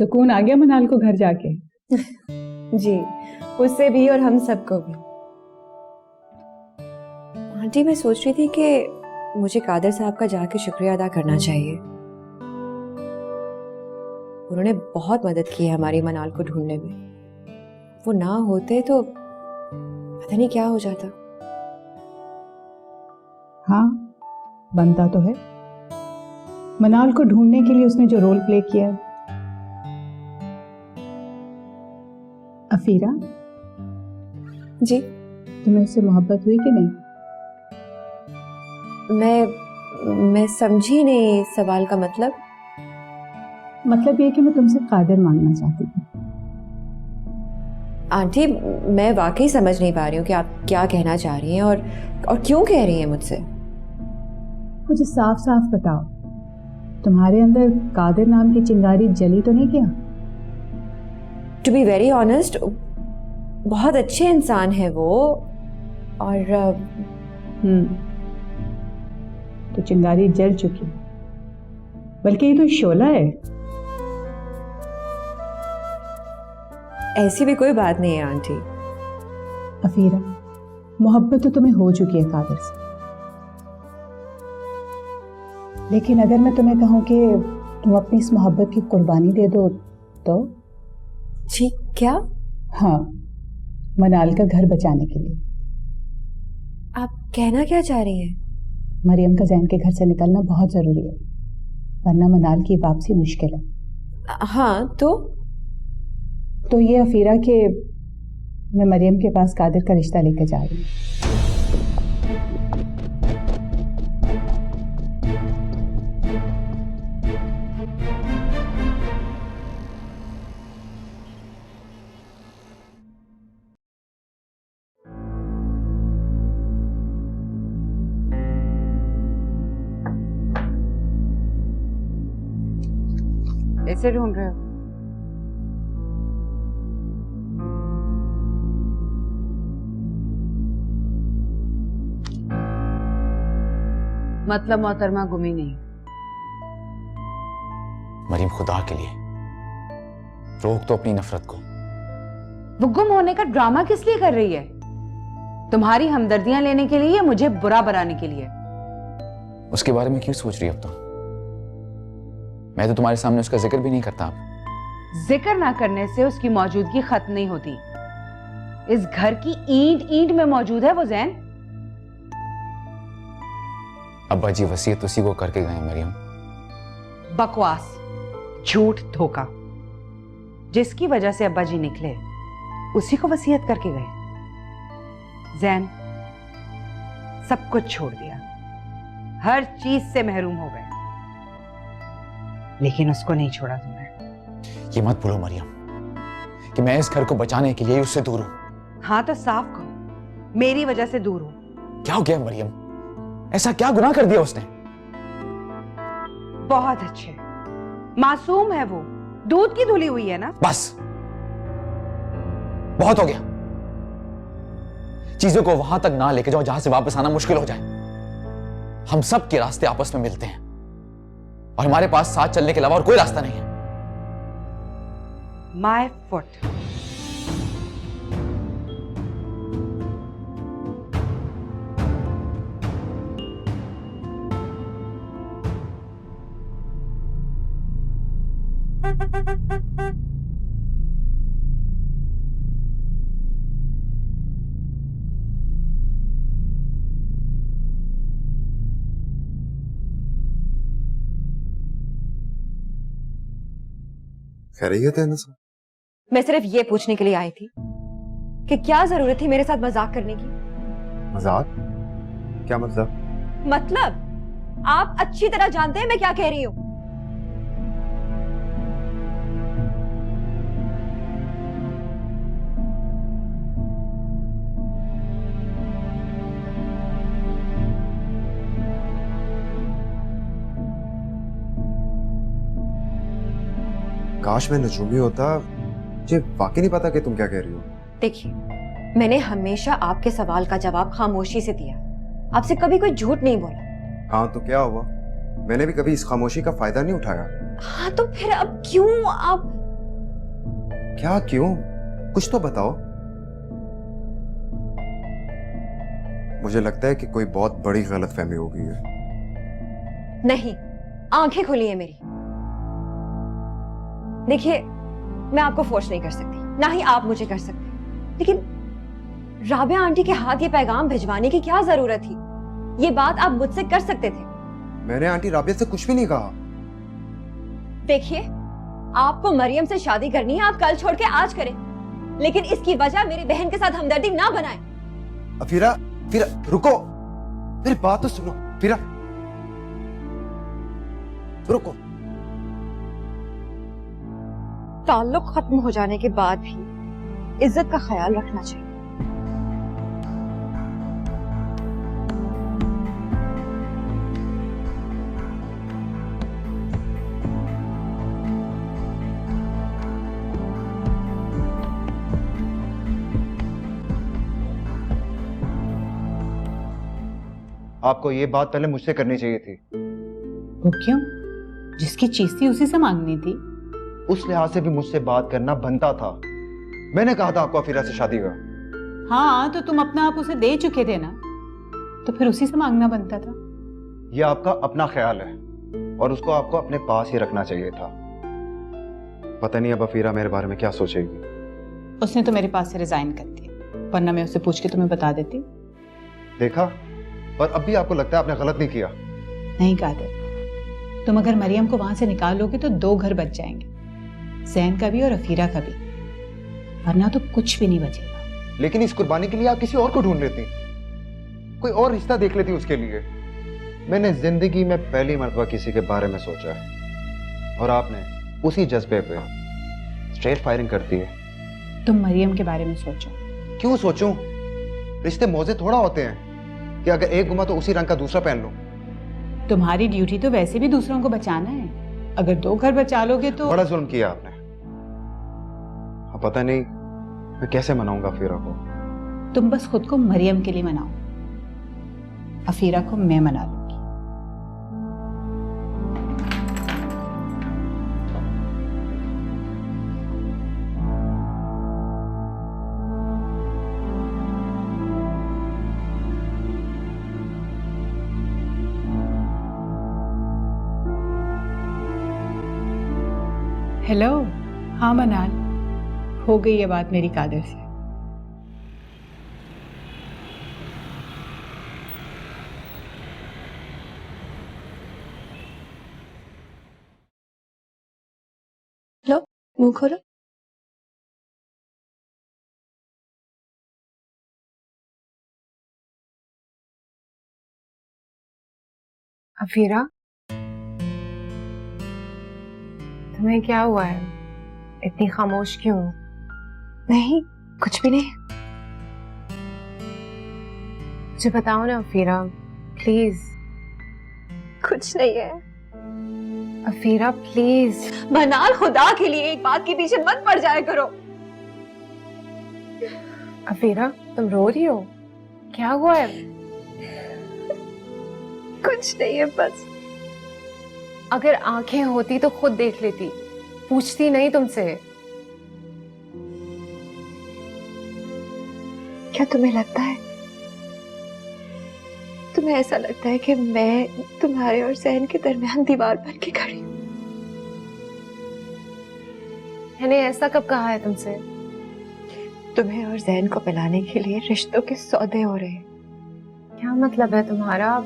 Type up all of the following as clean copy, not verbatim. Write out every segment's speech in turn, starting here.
सुकून आ गया मनाल को घर जाके? जी, उससे भी और हम सबको भी। आंटी, मैं सोच रही थी कि मुझे कादर साहब का जाके शुक्रिया अदा करना चाहिए। उन्होंने बहुत मदद की है हमारी मनाल को ढूंढने में। वो ना होते तो पता नहीं क्या हो जाता। हाँ, बनता तो है। मनाल को ढूंढने के लिए उसने जो रोल प्ले किया। अफीरा, जी, तुम्हें उससे मोहब्बत हुई कि नहीं? मैं समझी नहीं सवाल का मतलब। मतलब ये कि मैं तुमसे कादर मांगना चाहती थी। आंटी, मैं वाकई समझ नहीं पा रही हूँ कि आप क्या कहना चाह रही हैं और क्यों कह रही हैं मुझसे। मुझे साफ साफ बताओ, तुम्हारे अंदर कादर नाम की चिंगारी जली तो नहीं क्या? टू बी वेरी ऑनेस्ट, बहुत अच्छे इंसान है वो। और तो चिंगारी जल चुकी, बल्कि ये तो शोला है। ऐसी भी कोई बात नहीं है आंटी। अफीरा, मोहब्बत तो तुम्हें हो चुकी है कादर से, लेकिन अगर मैं तुम्हें कहूं कि तुम अपनी इस मोहब्बत की कुर्बानी दे दो तो? जी, क्या? हाँ, मनाल का घर बचाने के लिए। आप कहना क्या चाह रही हैं? मरियम का जैन के घर से निकलना बहुत जरूरी है, वरना मनाल की वापसी मुश्किल है। हाँ, तो ये अफीरा के मैं मरियम के पास कादिर का रिश्ता लेकर जा रही हूँ। ऐसे ढूंढ रहे हो? मतलब मोहतरमा गुमी नहीं? मरीम, खुदा के लिए रोक तो अपनी नफरत को। वो गुम होने का ड्रामा किस लिए कर रही है? तुम्हारी हमदर्दियां लेने के लिए या मुझे बुरा बनाने के लिए? उसके बारे में क्यों सोच रही है? अब तो मैं तो तुम्हारे सामने उसका जिक्र भी नहीं करता। अब जिक्र ना करने से उसकी मौजूदगी खत्म नहीं होती। इस घर की ईंट ईंट में मौजूद है वो जैन। अब्बा जी वसीयत उसी को करके गए मरियम। बकवास, झूठ, धोखा। जिसकी वजह से अब्बा जी निकले उसी को वसीयत करके गए। जैन सब कुछ छोड़ दिया, हर चीज से महरूम हो गए, लेकिन उसको नहीं छोड़ा तुमने। ये मत भूलो मरियम कि मैं इस घर को बचाने के लिए उससे दूर हूं। हाँ तो साफ कहो, मेरी वजह से दूर हूं। क्या हो गया मरियम? ऐसा क्या गुनाह कर दिया उसने? बहुत अच्छे, मासूम है वो, दूध की धुली हुई है ना। बस, बहुत हो गया। चीजों को वहां तक ना लेके जाओ जहां से वापस आना मुश्किल हो जाए। हम सब के रास्ते आपस में मिलते हैं और हमारे पास साथ चलने के अलावा और कोई रास्ता नहीं है। My foot. खैरियत है नसा? मैं सिर्फ ये पूछने के लिए आई थी कि क्या जरूरत थी मेरे साथ मजाक करने की। मजाक? क्या मतलब? मतलब आप अच्छी तरह जानते हैं मैं क्या कह रही हूं। काश मैं नजूमी होता। मुझे वाकई नहीं पता कि तुम क्या कह रही हो। देखिए, मैंने हमेशा आपके सवाल का जवाब खामोशी से दिया, आपसे कभी कोई झूठ नहीं बोला। हाँ तो क्या हुआ? मैंने भी कभी इस खामोशी का फायदा नहीं उठाया। हाँ तो फिर अब क्यों आप? क्या, क्यों? कुछ तो बताओ। मुझे लगता है कि कोई बहुत बड़ी गलतफहमी हो गई है। नहीं, आंखें खुली है मेरी। देखिए, मैं आपको फोर्स नहीं कर सकती, ना ही आप मुझे कर सकते, लेकिन राबिया आंटी के हाथ ये पैगाम भिजवाने की क्या जरूरत थी? ये बात आप मुझसे कर सकते थे। मैंने आंटी राबिया से कुछ भी नहीं कहा। देखिए, आपको मरियम से शादी करनी है, आप कल छोड़ के आज करें, लेकिन इसकी वजह मेरी बहन के साथ हमदर्दी ना बनाएं। अफीरा, फिर रुको, मेरी बात तो सुनो। फिर रुको। ताल्लुक खत्म हो जाने के बाद भी इज्जत का ख्याल रखना चाहिए। आपको ये बात पहले मुझसे करनी चाहिए थी। वो क्यों? जिसकी चीज थी उसी से मांगनी थी। उस लिहाज से भी मुझसे बात करना बनता था। मैंने कहा था आपको अफीरा से शादी का। हाँ, तो तुम अपना आप उसे दे चुके थे ना, तो फिर उसी से मांगना बनता था। यह आपका अपना ख्याल है और उसको आपको अपने पास ही रखना चाहिए था। पता नहीं अब अफीरा मेरे बारे में क्या सोचेगी। उसने तो मेरे पास से रिजाइन कर दिया, वरना मैं उसे पूछ के तुम्हें बता देती। देखा, पर अब भी आपको लगता है आपने गलत नहीं किया। नहीं कादिर, तुम अगर मरियम को वहां से निकालोगे तो 2 घर बच जाएंगे, जैन का भी और अफीरा का भी, वरना तो कुछ भी नहीं बचेगा। लेकिन इस कुर्बानी के लिए आप किसी और को ढूंढ लेती, कोई और रिश्ता देख लेती उसके लिए। मैंने जिंदगी में पहली मर्तबा किसी के बारे में सोचा है और आपने उसी जज्बे पे स्ट्रेट फायरिंग करती है। तुम मरियम के बारे में सोचो। क्यों सोचूं? रिश्ते मौजे थोड़ा होते हैं कि अगर एक गुमा तो उसी रंग का दूसरा पहन लो। तुम्हारी ड्यूटी तो वैसे भी दूसरों को बचाना है, अगर 2 घर बचा लोगे तो। बड़ा जुल्म किया आपने। अब पता नहीं मैं कैसे मनाऊंगा अफीरा को। तुम बस खुद को मरियम के लिए मनाओ, अफीरा को मैं मना लूंगी। हेलो, हाँ मनाल, हो गई ये बात मेरी कादिर से। लो, मुंह खोलो। अफीरा, तुम्हें क्या हुआ है? इतनी खामोश क्यों? नहीं, कुछ भी नहीं। मुझे बताओ ना अफीरा, प्लीज। कुछ नहीं है। अफीरा प्लीज। मनाल, खुदा के लिए एक बात के पीछे मत पड़ जाया करो। अफीरा, तुम रो रही हो? क्या हुआ है? कुछ नहीं है, बस। अगर आंखें होती तो खुद देख लेती, पूछती नहीं तुमसे। क्या तुम्हें लगता है, तुम्हें ऐसा लगता है कि मैं तुम्हारे और सहन के दरमियान दीवार बन के खड़ी हूं? मैंने ऐसा कब कहा है तुमसे? तुम्हें और जैन को मिलाने के लिए रिश्तों के सौदे हो रहे हैं। क्या मतलब है तुम्हारा?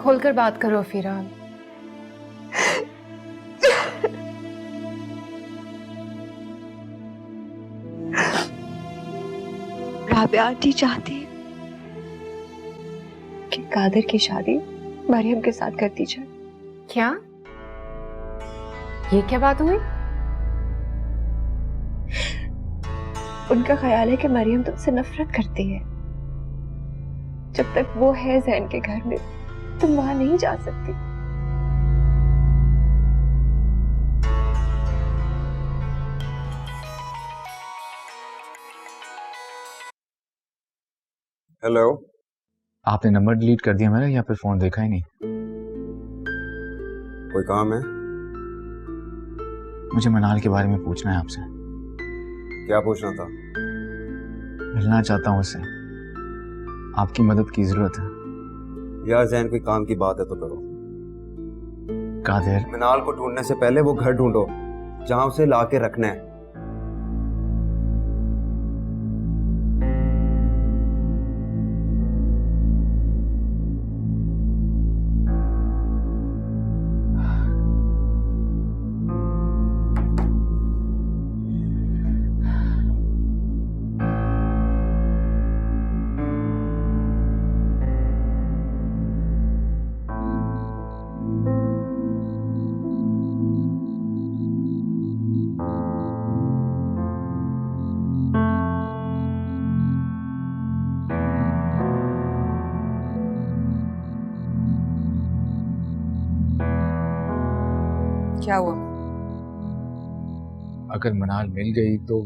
खोलकर बात करो अफीरा। राबिया आंटी चाहती है कि कादिर की शादी मरियम के साथ कर दी जाए। क्या? ये क्या बात हुई? उनका ख्याल है कि मरियम तुमसे नफरत करती है। जब तक वो है जैन के घर में, तुम वहां नहीं जा सकती। हेलो। आपने नंबर डिलीट कर दिया मेरा या फिर फोन देखा ही नहीं? कोई काम है? मुझे मनाल के बारे में पूछना है आपसे। क्या पूछना था? मिलना चाहता हूँ उससे, आपकी मदद की जरूरत है। यार जैन, कोई काम की बात है तो करो। कादिर, मिनाल को ढूंढने से पहले वो घर ढूंढो जहां उसे ला के रखना है। क्या हुआ? अगर मनाल मिल गई तो?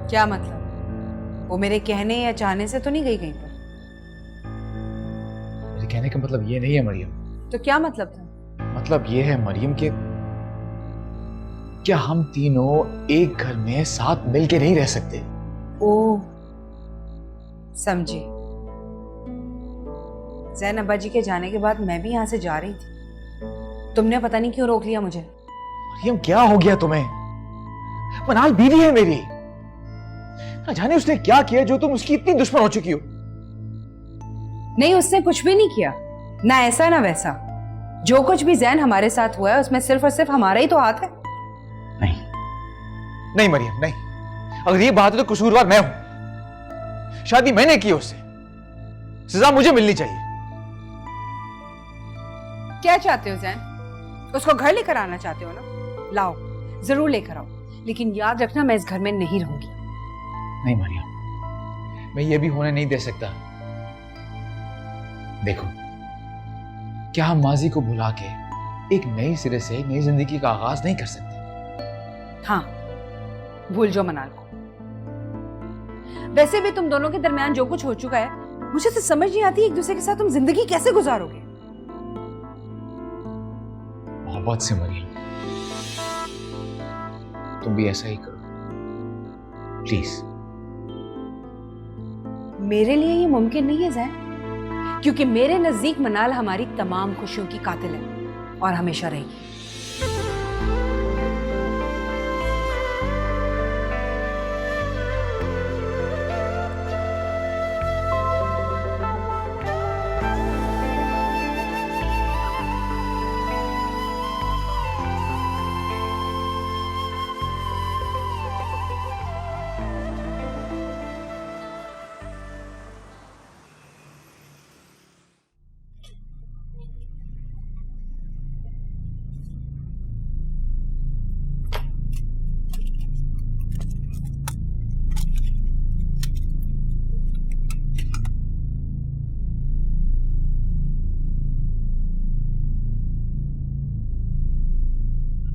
क्या मतलब? वो मेरे कहने या चाहने से तो नहीं गई कहीं पर? मेरे कहने का मतलब ये नहीं है मरियम। तो क्या मतलब था? मतलब ये है मरियम कि क्या हम तीनों एक घर में साथ मिलके नहीं रह सकते? ओह, समझी। जैन अब्बा जी के जाने के बाद मैं भी यहाँ से जा रही थी, तुमने पता नहीं क्यों रोक लिया मुझे। मरियम क्या हो गया तुम्हें? मनाल बीवी है मेरी, ना जाने उसने क्या किया जो तुम उसकी इतनी दुश्मन हो चुकी हो। नहीं, उसने कुछ भी नहीं किया, ना ऐसा ना वैसा। जो कुछ भी जैन हमारे साथ हुआ है उसमें सिर्फ और सिर्फ हमारा ही तो हाथ है। नहीं नहीं मरियम, नहीं। अगर ये बात है तो कसूरवार मैं हूं। शादी मैंने की उससे, सजा मुझे मिलनी चाहिए। क्या चाहते हो जैन? उसको घर लेकर आना चाहते हो ना? लाओ, जरूर लेकर आओ, लेकिन याद रखना मैं इस घर में नहीं रहूंगी। नहीं मरियम, मैं ये भी होने नहीं दे सकता। देखो, क्या हम माजी को भुला के एक नई सिरे से एक नई जिंदगी का आगाज नहीं कर सकते? हाँ, भूल जाओ मनाल को। वैसे भी तुम दोनों के दरमियान जो कुछ हो चुका है, मुझे तो समझ नहीं आती एक दूसरे के साथ तुम जिंदगी कैसे गुजारोगे। मोहब्बत से मरियम, तुम भी ऐसा ही करो प्लीज। मेरे लिए ये मुमकिन नहीं है जैन, क्योंकि मेरे नजदीक मनाल हमारी तमाम खुशियों की कातिल है और हमेशा रहेगी।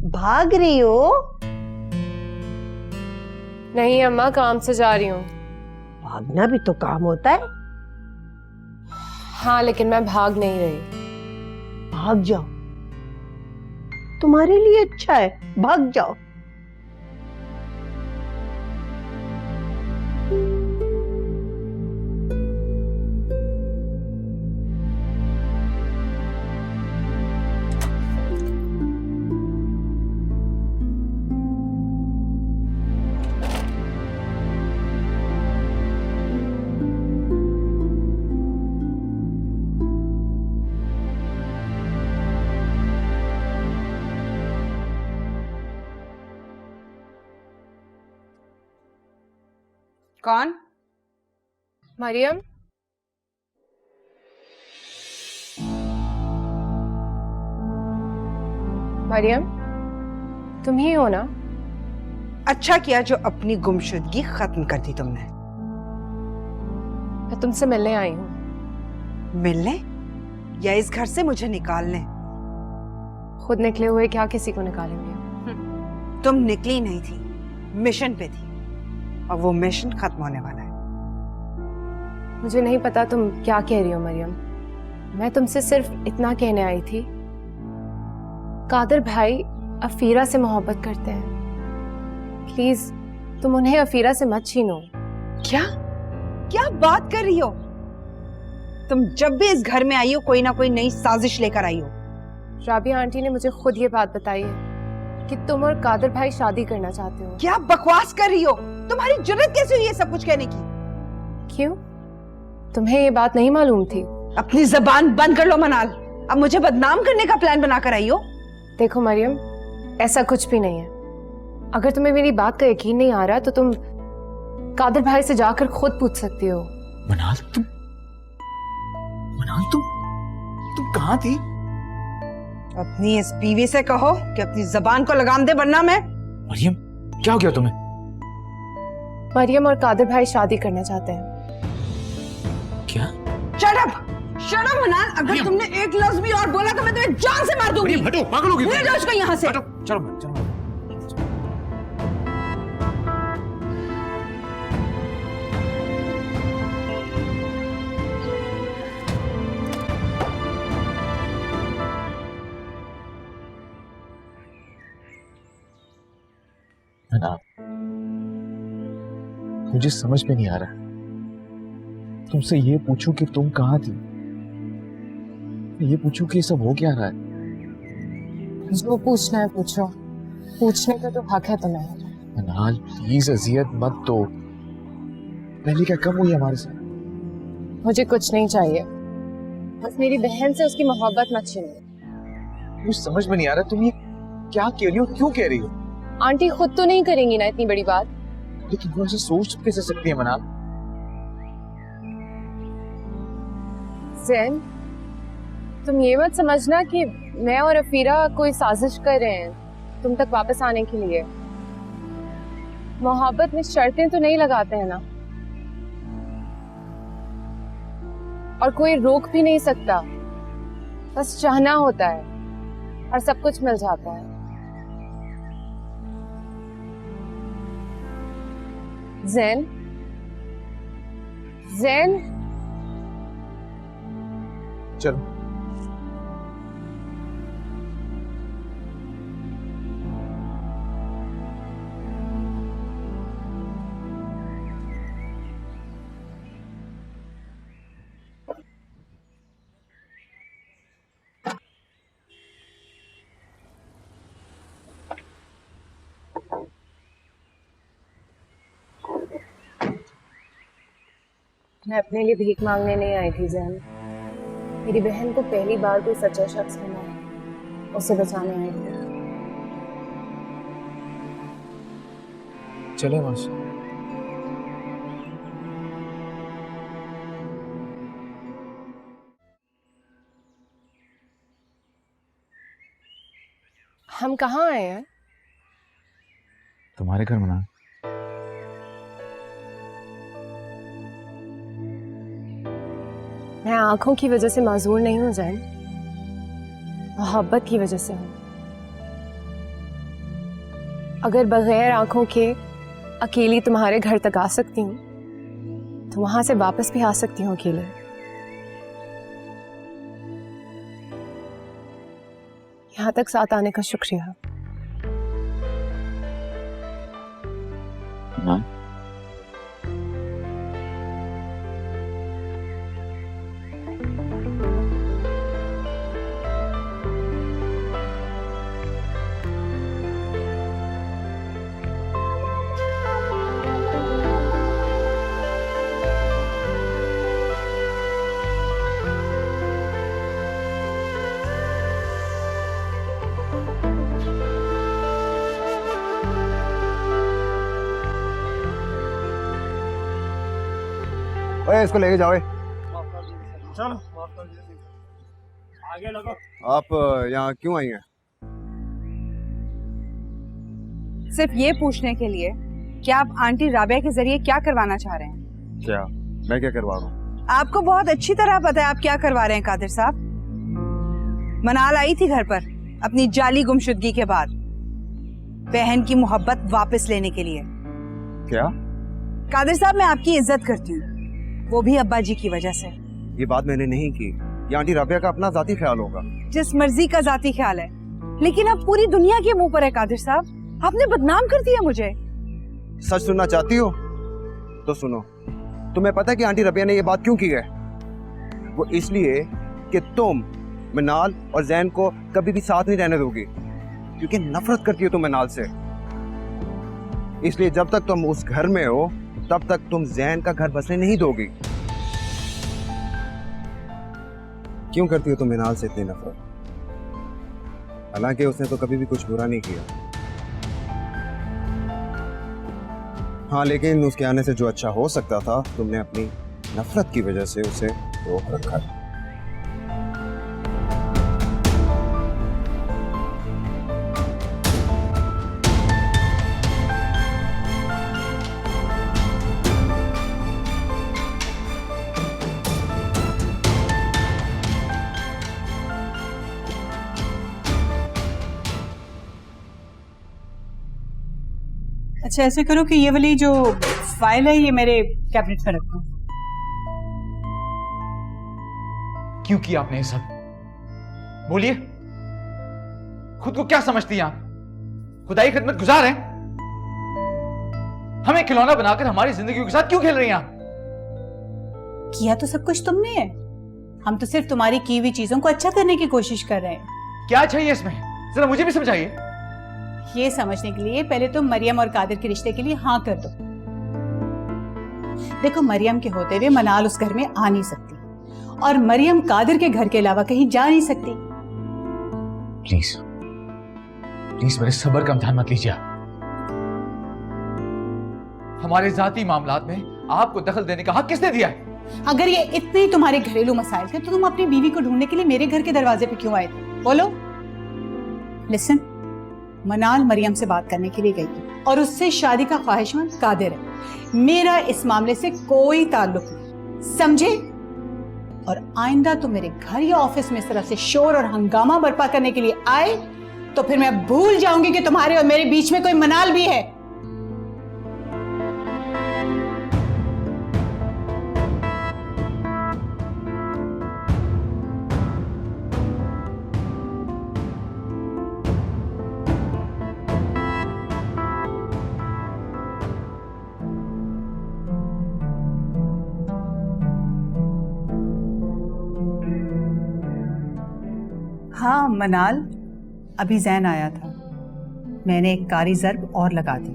भाग रही हो? नहीं अम्मा, काम से जा रही हूँ। भागना भी तो काम होता है। हाँ, लेकिन मैं भाग नहीं रही। भाग जाओ, तुम्हारे लिए अच्छा है, भाग जाओ। कौन? मरियम, मरियम, तुम ही हो ना? अच्छा किया जो अपनी गुमशुदगी खत्म कर दी तुमने। मैं तुमसे मिलने आई हूँ। मिलने या इस घर से मुझे निकालने? खुद निकले हुए क्या किसी को निकालेंगे? तुम निकली नहीं थी, मिशन पे थी, और वो मिशन खत्म होने वाला है। मुझे नहीं पता तुम क्या कह रही हो मरियम। मैं तुमसे सिर्फ इतना कहने आई थी, कादर भाई अफीरा से मोहब्बत करते हैं। प्लीज तुम उन्हें अफीरा से मत छीनो। क्या क्या बात कर रही हो? तुम जब भी इस घर में आई हो कोई ना कोई नई साजिश लेकर आई हो। राबिया आंटी ने मुझे खुद ये बात बताई है कि तुम और कादर भाई शादी करना चाहते हो। क्या बकवास कर रही हो? तुम्हारी जुर्रत कैसे हुई है सब कुछ कहने की? क्यों, तुम्हें ये बात नहीं मालूम थी? अपनी जबान बंद कर लो मनाल। अब मुझे बदनाम करने का प्लान बनाकर आई हो। देखो मरियम, ऐसा कुछ भी नहीं है। अगर तुम्हें मेरी बात का यकीन नहीं आ रहा तो तुम कादर भाई से जाकर खुद पूछ सकती हो। मनाल तुम कहाँ थी? अपनी इस बीवी से कहो कि अपनी जबान को लगाम दे, वरना मैं। मरियम, क्या हो गया तुम्हें? मरियम और कादर भाई शादी करना चाहते हैं। क्या? शट अप मनाल, अगर तुमने एक लफ्ज भी और बोला तो मैं तुम्हें जान से मार दूंगी। हटो, पागल हो गई? ले जाओ इसको यहाँ से। हटो, चलो। मुझे समझ में नहीं आ रहा, तुमसे ये पूछूं कि तुम कहाँ थी, ये पूछूं कि सब हो क्या रहा है। जो पूछना है पूछो, पूछने का तो हक है तुम्हें। मनाल प्लीज अजियत मत दो, पहले क्या कम हुई हमारे साथ? मुझे कुछ नहीं चाहिए, बस मेरी बहन से उसकी मोहब्बत मत छीनो। मुझे समझ में नहीं आ रहा तुम ये क्या कह रही हो, क्यों कह रही हो? आंटी खुद तो नहीं करेंगी ना इतनी बड़ी बात। लेकिन वो ऐसे सोच कैसे सकती है मनाल? जैन, तुम ये मत समझना कि मैं और अफीरा कोई साजिश कर रहे हैं तुम तक वापस आने के लिए। मोहब्बत में शर्तें तो नहीं लगाते हैं ना, और कोई रोक भी नहीं सकता, बस चाहना होता है और सब कुछ मिल जाता है। जैन, चलो मैं अपने लिए भीख मांगने नहीं आई थी जैन। मेरी बहन को पहली बार कोई सच्चा शख्स मिला, उसे बचाने आई थी। चले वहां से। हम कहाँ आए हैं? तुम्हारे घर मना। मैं आंखों की वजह से माजूर नहीं हूं जैन, मोहब्बत की वजह से हूं। अगर बगैर आंखों के अकेली तुम्हारे घर तक आ सकती हूँ तो वहां से वापस भी आ सकती हूँ अकेले। यहाँ तक साथ आने का शुक्रिया। हाँ? ओए इसको लेके जाओ। आप यहाँ क्यों आई हैं? सिर्फ ये पूछने के लिए कि आप आंटी राबिया के जरिए क्या करवाना चाह रहे हैं। क्या मैं क्या करवा रहा हूँ? आपको बहुत अच्छी तरह पता है आप क्या करवा रहे हैं कादिर साहब। मनाल आई थी घर पर अपनी जाली गुमशुदगी के बाद बहन की मोहब्बत वापस लेने के लिए। क्या? कादिर साहब मैं आपकी इज्जत करती हूँ, वो भी अब्बा जी की वजह से। ये बात मैंने नहीं की, ये आंटी राबिया का अपना जाती ख्याल होगा। जिस मर्जी का जाती ख्याल है, लेकिन अब पूरी दुनिया के मुंह पर है कादिर साहब। आपने बदनाम कर दिया मुझे। सच सुनना चाहती हो तो सुनो। तुम्हें पता है कि आंटी रबिया ने ये बात क्यों की है? वो इसलिए कि तुम मनाल और जैन को कभी भी साथ नहीं रहने दोगी, क्योंकि नफरत करती हो तुम मनाल से। इसलिए जब तक तुम उस घर में हो तब तक तुम जैन का घर बसने नहीं दोगी। क्यों करती हो तुम मनाल से इतनी नफरत? हालांकि उसने तो कभी भी कुछ बुरा नहीं किया। हाँ, लेकिन उसके आने से जो अच्छा हो सकता था तुमने अपनी नफरत की वजह से उसे रोक रखा। अच्छा ऐसे करो कि ये वाली जो फाइल है ये मेरे कैबिनेट में रखो। क्यों किया आपने ये सब? बोलिए, खुद को क्या समझती हैं आप? खुदाई खिदमत गुजार हैं? हमें खिलौना बनाकर हमारी जिंदगी के साथ क्यों खेल रही हैं आप? किया तो सब कुछ तुमने है, हम तो सिर्फ तुम्हारी की हुई चीजों को अच्छा करने की कोशिश कर रहे हैं। क्या चाहिए इसमें? जरा मुझे भी समझाइए। ये समझने के लिए पहले तुम मरियम और कादिर के रिश्ते के लिए हाँ कर दो। देखो, मरियम के होते हुए मनाल उस घर में आ नहीं सकती और मरियम कादिर के घर के अलावा कहीं जा नहीं सकती। प्लीज प्लीज मेरे सब्र का इम्तिहान मत लीजिए। हमारे जाती मामलात में आपको दखल देने का हक किसने दिया है? अगर ये इतने ही तुम्हारे घरेलू मसाइल थे तो तुम अपनी बीवी को ढूंढने के लिए मेरे घर के दरवाजे पे क्यों आए थे? बोलो। लिसन, मनाल मरियम से बात करने के लिए गई थी और उससे शादी का ख्वाहिशमंद कादिर है। मेरा इस मामले से कोई ताल्लुक नहीं, समझे? और आइंदा तुम मेरे घर या ऑफिस में इस तरह से शोर और हंगामा बर्पा करने के लिए आए तो फिर मैं भूल जाऊंगी कि तुम्हारे और मेरे बीच में कोई मनाल भी है। हाँ मनाल, अभी जैन आया था, मैंने एक कारी ज़र्ब और लगा दी।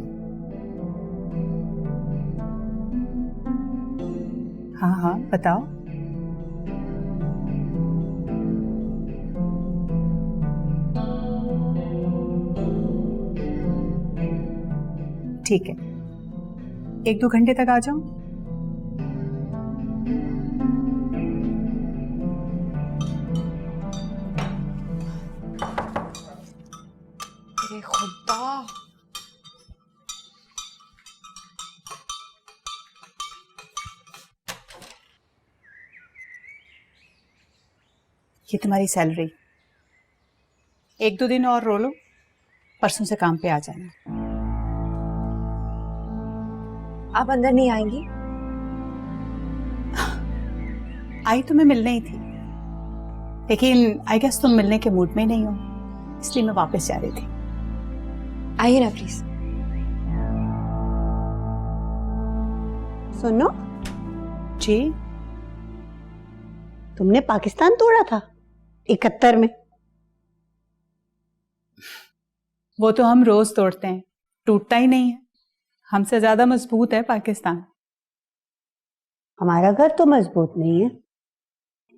हाँ हाँ बताओ। ठीक है, 1-2 घंटे तक आ जाओ। खुदा, ये तुम्हारी सैलरी, 1-2 दिन और रो लो, परसों से काम पे आ जाना। आप अंदर नहीं आएंगी? आई तो मैं मिलने ही थी, लेकिन आई गेस तुम मिलने के मूड में नहीं हो, इसलिए मैं वापस जा रही थी। आइए ना प्लीज। सुनो, जी, तुमने पाकिस्तान तोड़ा था 71 में। वो तो हम रोज तोड़ते हैं, टूटता ही नहीं है। हमसे ज्यादा मजबूत है पाकिस्तान। हमारा घर तो मजबूत नहीं है,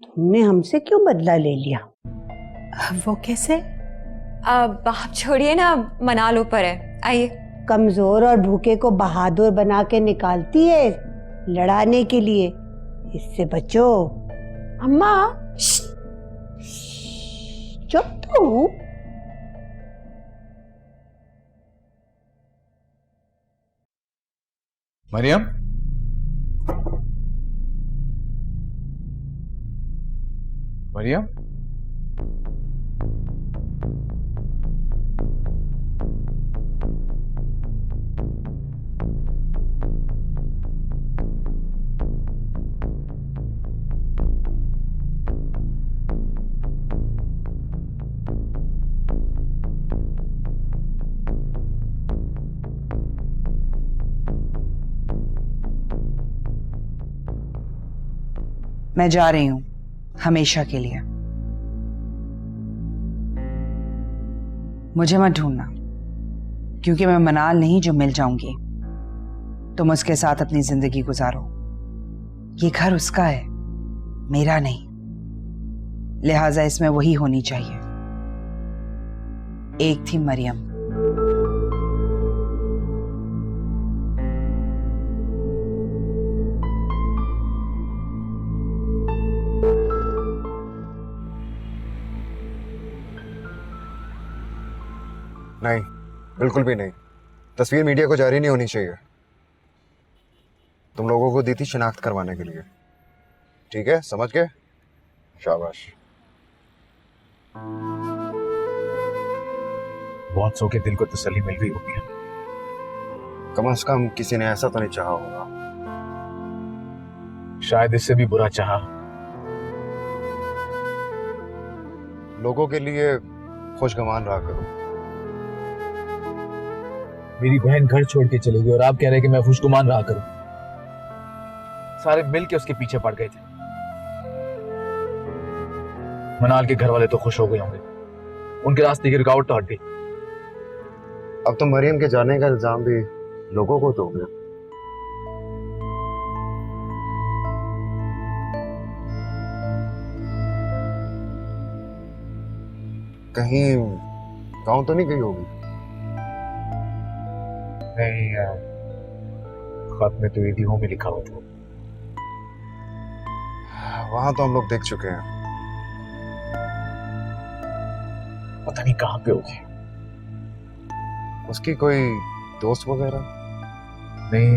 तुमने हमसे क्यों बदला ले लिया? वो कैसे? अब आप छोड़िए ना, मनाल ऊपर है, आइए। कमजोर और भूखे को बहादुर बना के निकालती है लड़ाने के लिए, इससे बचो। अम्मा चुप तो। मरियम, मरियम, मैं जा रही हूं हमेशा के लिए। मुझे मत ढूंढना, क्योंकि मैं मनाल नहीं जो मिल जाऊंगी। तुम उसके साथ अपनी जिंदगी गुजारो। ये घर उसका है, मेरा नहीं, लिहाजा इसमें वही होनी चाहिए। एक थी मरियम, नहीं, बिल्कुल भी नहीं। तस्वीर मीडिया को जारी नहीं होनी चाहिए। तुम लोगों को दी थी शिनाख्त करवाने के लिए, ठीक है? समझ गए? शाबाश। बहुत सो के दिल को तसल्ली मिल गई होगी। कम से कम किसी ने ऐसा तो नहीं चाहा होगा। शायद इससे भी बुरा चाहा। लोगों के लिए खुशगमान रहा करो। मेरी बहन घर छोड़ के चली गई और आप कह रहे हैं कि मैं खुशगुमान रहा करूं। सारे मिल के उसके पीछे पड़ गए थे। मनाल के घर वाले तो खुश हो गए होंगे, उनके रास्ते की रुकावट तो हट गई। अब तो मरियम के जाने का इल्जाम भी लोगों को दोगे। कहीं गांव तो नहीं गई होगी? नहीं, खत में तो ईदी में लिखा हुआ था। वहां तो हम लोग देख चुके हैं। पता नहीं कहां पे होगी। उसकी कोई दोस्त वगैरह? नहीं,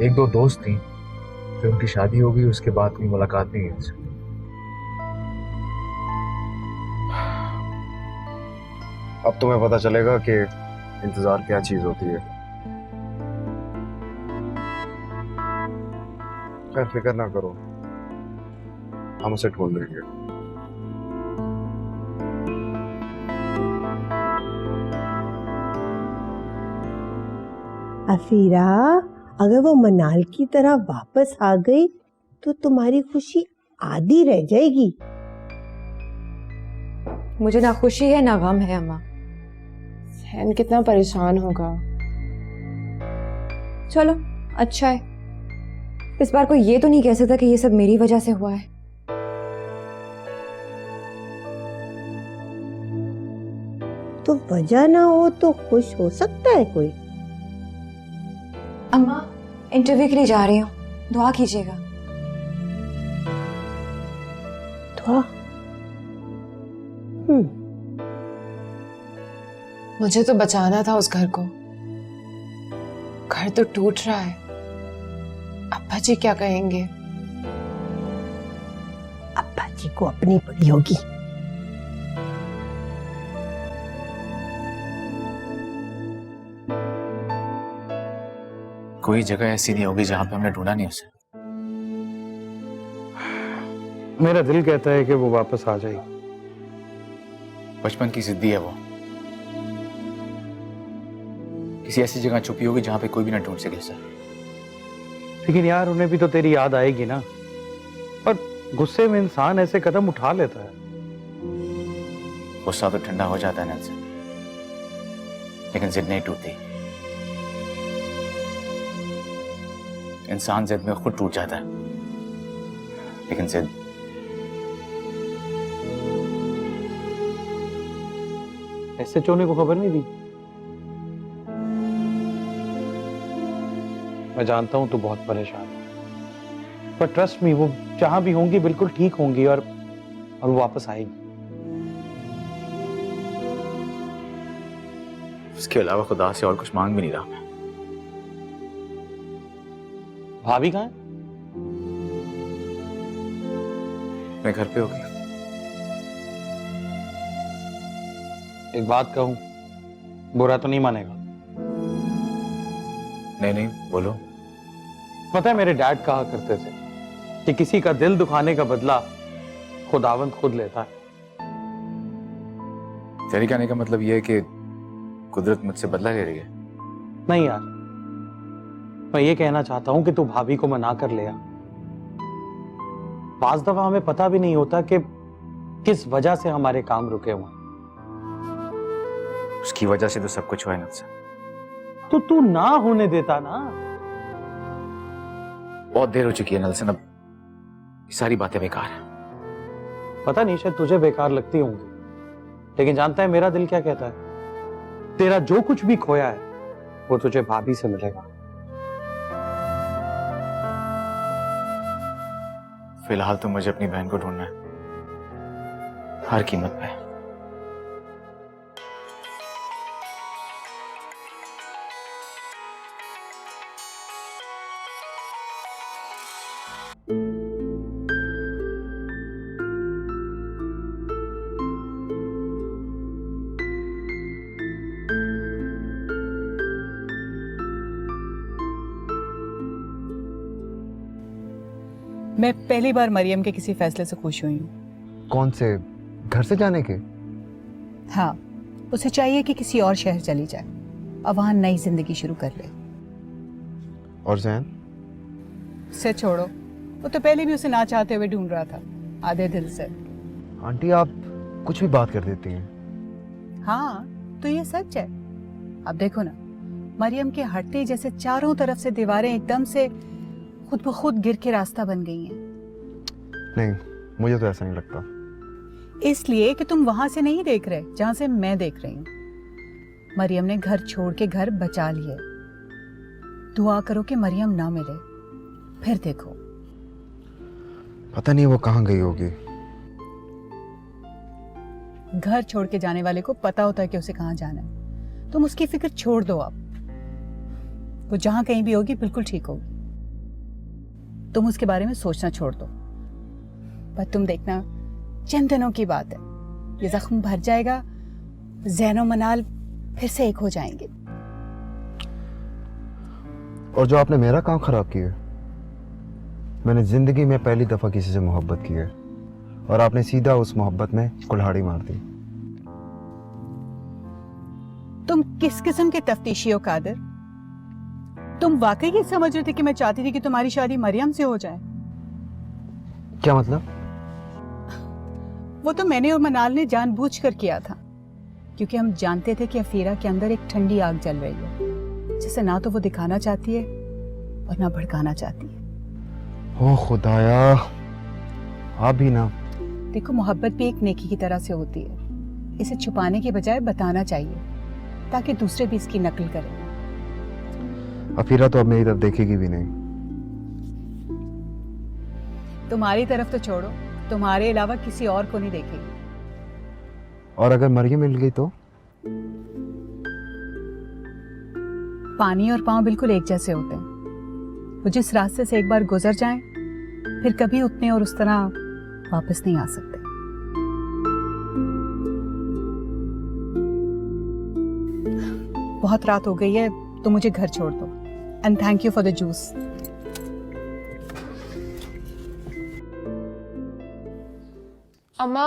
एक दो दोस्त थी, फिर उनकी शादी हो गई, उसके बाद कोई मुलाकात नहीं है उनसे। अब तुम्हें पता चलेगा कि इंतजार क्या चीज होती है। खैर, फिक्र ना करो, हम उसे ढूंढ लेंगे। अफीरा, अगर वो मनाल की तरह वापस आ गई तो तुम्हारी खुशी आधी रह जाएगी। मुझे ना खुशी है ना गम है अम्मा। सहन कितना परेशान होगा। चलो अच्छा है, इस बार कोई ये तो नहीं कह सकता कि ये सब मेरी वजह से हुआ है। तो वजह ना हो तो खुश हो सकता है कोई। अम्मा, इंटरव्यू के लिए जा रही हूँ, दुआ कीजिएगा। दुआ? मुझे तो बचाना था उस घर को। घर तो टूट रहा है। अब्बा जी क्या कहेंगे? अब्बा जी को अपनी पड़ी होगी। कोई जगह ऐसी नहीं होगी जहां पे हमने ढूंढा नहीं उसे। मेरा दिल कहता है कि वो वापस आ जाएगी। बचपन की जिद्दी है वो। किसी ऐसी जगह छुपी होगी जहां पे कोई भी ना ढूंढ सके उसे। लेकिन यार, उन्हें भी तो तेरी याद आएगी ना। और गुस्से में इंसान ऐसे कदम उठा लेता है। गुस्सा तो ठंडा हो जाता है ना, लेकिन जिद नहीं टूटती। इंसान जिद में खुद टूट जाता है, लेकिन जिद एसएचओ ने को खबर नहीं दी? मैं जानता हूं तू बहुत परेशान है, पर ट्रस्ट मी, वो जहां भी होंगी बिल्कुल ठीक होंगी और वो वापस आएगी। उसके अलावा खुदा से और कुछ मांग भी नहीं रहा मैं। भाभी कहाँ है? मैं घर पे होगी। एक बात कहूं, बुरा तो नहीं मानेगा? नहीं नहीं, बोलो। पता है, मेरे डैड कहा करते थे कि किसी का दिल दुखाने का बदला खुदावंद खुद लेता है। तेरे कहने का मतलब यह है कि कुदरत मुझसे बदला ले रही है? नहीं यार, मैं ये कहना चाहता हूं कि तू भाभी को मना कर ले आ। बाज दफा हमें पता भी नहीं होता कि किस वजह से हमारे काम रुके हुए हैं। उसकी वजह से तो सब कुछ हुआ है नफसा। तो तू ना होने देता ना। बहुत देर हो चुकी है नलसन, अब ये सारी बातें बेकार है। पता नहीं, शायद तुझे बेकार लगती होंगी, लेकिन जानता है मेरा दिल क्या कहता है? तेरा जो कुछ भी खोया है वो तुझे भाभी से मिलेगा। फिलहाल तो मुझे अपनी बहन को ढूंढना है, हर कीमत पे। मैं पहली बार मरियम के किसी फैसले से खुश हुई हूँ। कौन से? घर से जाने के? हाँ, उसे चाहिए कि किसी और शहर चली जाए और वहां नई जिंदगी शुरू कर ले। और जैन? से छोड़ो, वो तो पहले भी उसे ना चाहते हुए ढूंढ रहा था, आधे दिल से। आंटी आप कुछ भी बात कर देती हैं। हाँ, तो ये सच है। अब देखो ना, मरियम के हटते ही जैसे चारों तरफ से दीवारें एकदम से खुद ब खुद गिर के रास्ता बन गई हैं। नहीं, मुझे तो ऐसा नहीं लगता। इसलिए कि तुम वहां से नहीं देख रहे जहां से मैं देख रही हूँ। मरियम ने घर छोड़ के घर बचा लिए। दुआ करो कि मरियम ना मिले, फिर देखो। पता नहीं वो कहाँ गई होगी। घर छोड़ के जाने वाले को पता होता है कि उसे कहाँ जाना है। तुम उसकी फिक्र छोड़ दो। अब वो जहां कहीं भी होगी बिल्कुल ठीक होगी। तुम उसके बारे में सोचना छोड़ दो। पर तुम देखना, चंद दिनों की बात है, ये जख्म भर जाएगा, ज़ैन और मनाल फिर से एक हो जाएंगे। और जो आपने मेरा काम खराब किया, मैंने जिंदगी में पहली दफा किसी से मोहब्बत की है और आपने सीधा उस मोहब्बत में कुल्हाड़ी मार दी। तुम किस किस्म के तफ्तीशी हो कादिर? तुम वाकई ये समझ रहे थे कि मैं चाहती थी कि तुम्हारी शादी मरियम से हो जाए? क्या मतलब? वो तो मैंने और मनाल ने जानबूझकर किया था, क्योंकि हम जानते थे कि अफीरा के अंदर एक ठंडी आग जल रही है, जिसे ना तो वो दिखाना चाहती है और ना भड़काना चाहती है। ओ खुदाया, आप भी ना। देखो, मोहब्बत भी एक नेकी की तरह से होती है। इसे छुपाने के बजाय बताना चाहिए, ताकि दूसरे भी इसकी नकल करें। अफीरा तो अब मेरी तरफ देखेगी भी नहीं। तुम्हारी तरफ तो छोड़ो, तुम्हारे अलावा किसी और को नहीं देखेगी। और अगर मरियम मिल गई तो? पानी और पांव बिल्कुल एक जैसे होते हैं। वो जिस रास्ते से एक बार गुजर जाएं, फिर कभी उतने और उस तरह वापस नहीं आ सकते। बहुत रात हो गई है, तो मुझे घर छोड़ दो। And thank you for the juice. अम्मा,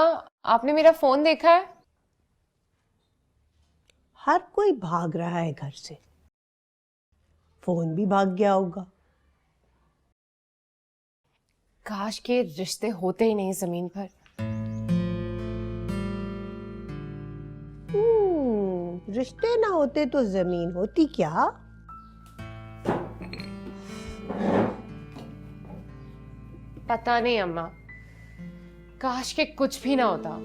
आपने मेरा फोन देखा है? हर कोई भाग रहा है घर से, फोन भी भाग गया होगा। काश के रिश्ते होते ही नहीं जमीन पर। रिश्ते ना होते तो जमीन होती क्या? पता नहीं अम्मा, काश के कुछ भी ना होता।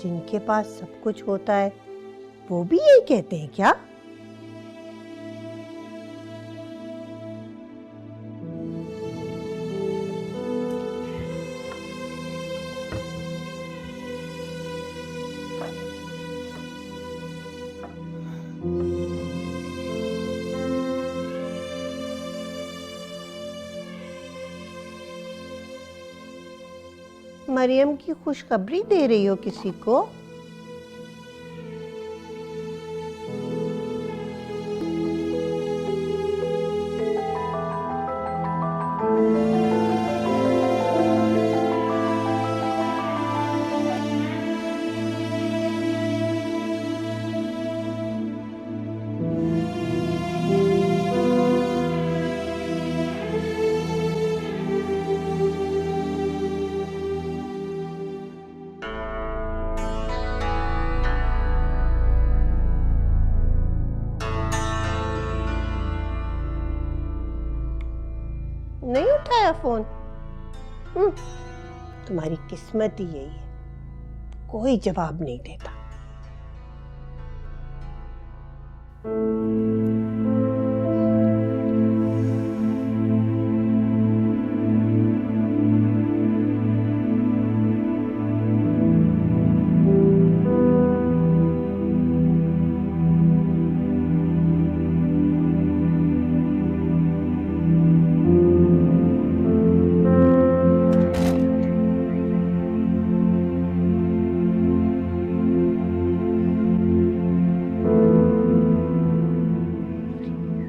जिनके पास सब कुछ होता है वो भी यही कहते हैं क्या? मरियम की खुशखबरी दे रही हो किसी को? फोन। तुम्हारी किस्मत ही यही है, कोई जवाब नहीं देता।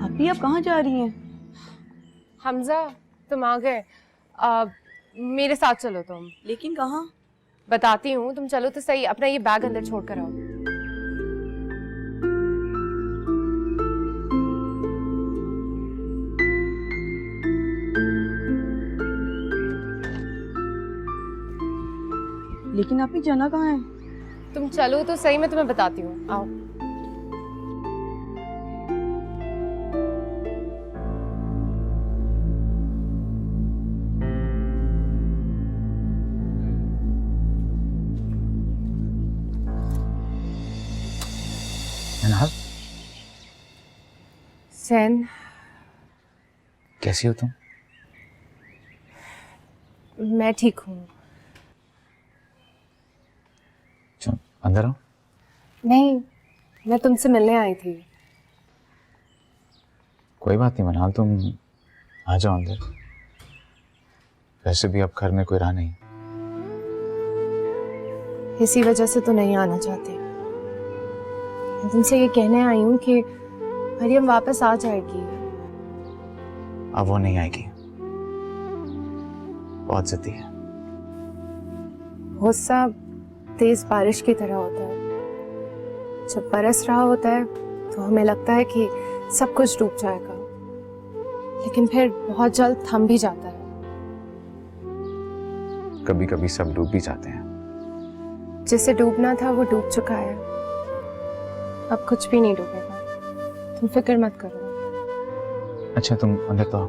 अभी आप कहाँ जा रही हैं? हमजा, तुम आ गए। मेरे साथ चलो तुम। लेकिन कहाँ? बताती हूँ, तुम चलो तो सही। अपना ये बैग अंदर छोड़ कर आओ। लेकिन आप ही जाना कहाँ है? तुम चलो तो सही, मैं तुम्हें बताती हूँ। आओ। मनाल, सैन, कैसी हो तुम? मैं ठीक हूँ। चलो अंदर आओ। नहीं, मैं तुमसे मिलने आई थी। कोई बात नहीं मनाल, तुम आ जाओ अंदर। वैसे भी अब घर में कोई रहा नहीं। इसी वजह से तो नहीं आना चाहती। मैं तुमसे ये कहने आई हूँ कि मरियम वापस आ जाएगी। अब वो नहीं आएगी, बहुत जिद्दी है। गुस्सा तेज बारिश की तरह होता है। जब बरस रहा होता है तो हमें लगता है कि सब कुछ डूब जाएगा, लेकिन फिर बहुत जल्द थम भी जाता है। कभी कभी सब डूब भी जाते हैं। जिसे डूबना था वो डूब चुका है, अब कुछ भी नहीं डूबेगा। तुम फिक्र मत करो। अच्छा तुम अंदर तो आओ।